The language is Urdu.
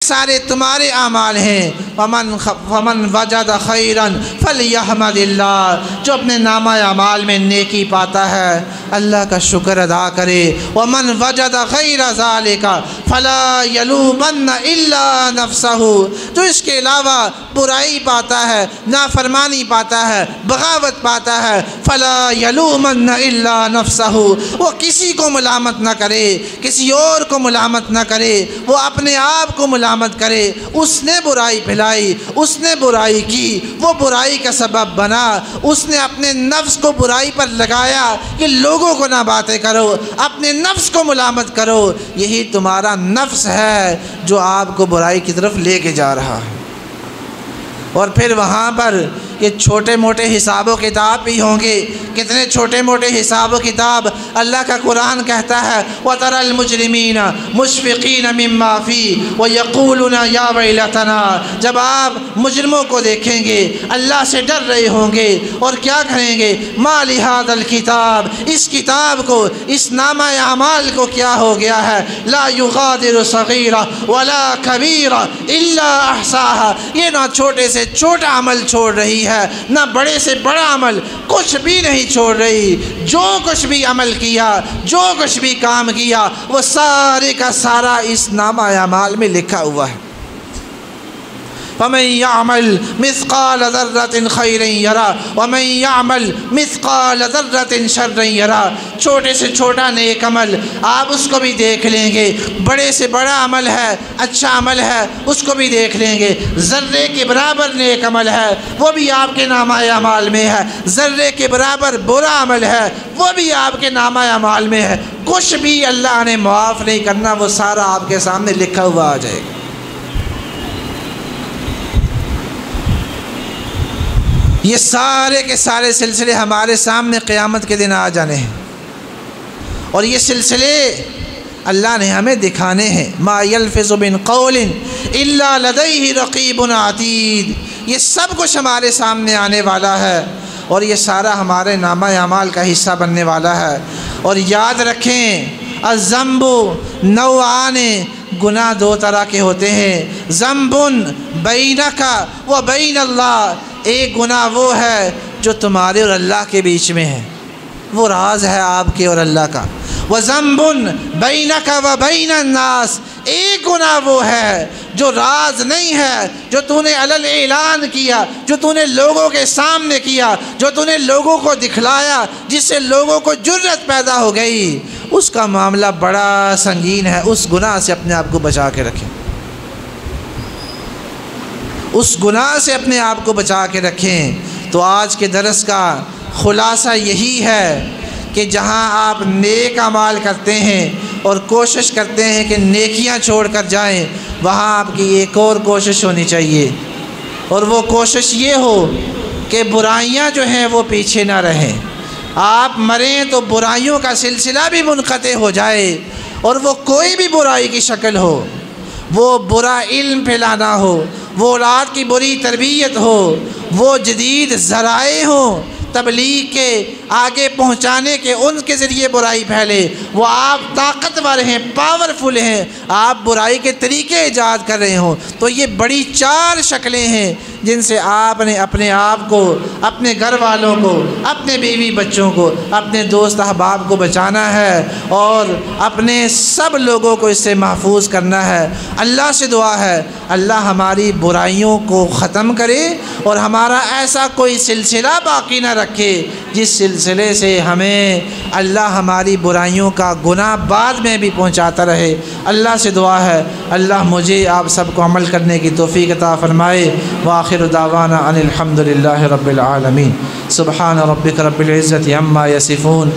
سارے تمہارے اعمال ہیں۔ فمن وجد خیرا فلیحمد اللہ، جو اپنے نامہ اعمال میں نیکی پاتا ہے اللہ کا شکر ادا کرے۔ ومن وجد غیر ذالک فلا یلومن الا نفسہ، جو اس کے علاوہ برائی پاتا ہے، نافرمانی پاتا ہے، بغاوت پاتا ہے، فلا یلومن الا نفسہ، وہ کسی کو ملامت نہ کرے، کسی اور کو ملامت نہ کرے، وہ اپنے آپ کو ملامت کرے۔ اس نے برائی پھیلائی، اس نے برائی کی، وہ برائی کا سبب بنا، اس نے اپنے نفس کو برائی پر لگایا کہ لوگوں کو نہ باتیں کرو، اپنے نفس کو ملامت کرو۔ یہی تمہارا نفس ہے جو آپ کو برائی کی طرف لے کے جا رہا ہے۔ اور پھر وہاں پر یہ چھوٹے موٹے حساب و کتاب بھی ہوں گے۔ کتنے چھوٹے موٹے حساب و کتاب! اللہ کا قرآن کہتا ہے وَتَرَى الْمُجْرِمِينَ مُشْفِقِينَ مِمَّا فِيهِ وَيَقُولُونَ يَا وَيْلَتَنَا، جب آپ مجرموں کو دیکھیں گے اللہ سے ڈر رہے ہوں گے اور کیا کہیں گے؟ مَا لِهَذَا الْكِتَابِ، اس کتاب کو، اس نامہ اعمال کو کیا ہو گیا ہے؟ لَا يُغَادِرُ صَغِيرًا وَلَا كَبِيرًا إِلَّا أَحْصَاهَا، یہ نہ چھوٹے سے چھوٹا عمل چھوڑ رہی ہے، نہ بڑے سے بڑا عمل، کچھ بھی نہیں چھوڑ رہی۔ جو کچھ بھی عمل کیا، جو کچھ بھی کام کیا، وہ سارے کا سارا اس نامہ اعمال میں لکھا ہوا ہے۔ وَمَن يَعْمَلْ مِثْقَالَ ذَرَّةٍ خَيْرًا يَرَهُ وَمَن يَعْمَلْ مِثْقَالَ ذَرَّةٍ شَرًّا يَرَهُ، چھوٹے سے چھوٹا نیک عمل آپ اس کو بھی دیکھ لیں گے، بڑے سے بڑا عمل ہے، اچھا عمل ہے، اس کو بھی دیکھ لیں گے۔ ذرے کے برابر نیک عمل ہے وہ بھی آپ کے نامہ اعمال میں ہے، ذرے کے برابر برا عمل ہے وہ بھی آپ کے نامہ اعمال میں ہے۔ کچھ بھی اللہ نے معاف نہیں کرنا، وہ سارا آپ کے سامنے لکھا ہوا آ جائے گا۔ یہ سارے کے سارے سلسلے ہمارے سامنے قیامت کے دن آ جانے ہیں، اور یہ سلسلے اللہ نے ہمیں دکھانے ہیں۔ ما یلفظ من قول الا لدیہ رقیب عتید، یہ سب کچھ ہمارے سامنے آنے والا ہے، اور یہ سارا ہمارے نامہ اعمال کا حصہ بننے والا ہے۔ اور یاد رکھیں الذنب نوعان، گناہ دو طرح کے ہوتے ہیں۔ ذنب بینک و بین اللہ، ایک گناہ وہ ہے جو تمہارے اور اللہ کے بیچ میں ہے، وہ راز ہے آپ کے اور اللہ کا۔ وَذَنْبٌ بَيْنَكَ وَبَيْنَ النَّاسِ، ایک گناہ وہ ہے جو راز نہیں ہے، جو تو نے علل اعلان کیا، جو تو نے لوگوں کے سامنے کیا، جو تو نے لوگوں کو دکھلایا، جس سے لوگوں کو جرت پیدا ہو گئی، اس کا معاملہ بڑا سنگین ہے۔ اس گناہ سے اپنے آپ کو بچا کے رکھیں، اس گناہ سے اپنے آپ کو بچا کے رکھیں۔ تو آج کے درس کا خلاصہ یہی ہے کہ جہاں آپ نیک اعمال کرتے ہیں اور کوشش کرتے ہیں کہ نیکیاں چھوڑ کر جائیں، وہاں آپ کی ایک اور کوشش ہونی چاہیے، اور وہ کوشش یہ ہو کہ برائیاں جو ہیں وہ پیچھے نہ رہیں۔ آپ مریں تو برائیوں کا سلسلہ بھی منقطع ہو جائے، اور وہ کوئی بھی برائی کی شکل ہو، وہ برا علم پھیلانا ہو، وہ اولاد کی بری تربیت ہو، وہ جدید ذرائع ہوں تبلیغ کے آگے پہنچانے کے، ان کے ذریعے برائی پھیلے، وہ آپ طاقتور ہیں، پاورفل ہیں، آپ برائی کے طریقے ایجاد کر رہے ہوں، تو یہ بڑی 4 شکلیں ہیں جن سے آپ نے اپنے آپ کو، اپنے گھر والوں کو، اپنے بیوی بچوں کو، اپنے دوست احباب کو بچانا ہے، اور اپنے سب لوگوں کو اس سے محفوظ کرنا ہے۔ اللہ سے دعا ہے اللہ ہماری برائیوں کو ختم کرے، اور ہمارا ایسا کوئی سلسلہ باقی نہ رکھے جس سلسلے سے ہمیں اللہ ہماری برائیوں کا گناہ بعد میں بھی پہنچاتا رہے۔ اللہ سے دعا ہے اللہ مجھے آپ سب کو عمل کرنے کی توفیق عطا فرمائے۔ وآخر دعوانا ان الحمد للہ رب العالمین۔ سبحان ربک رب العزت عما یصفون۔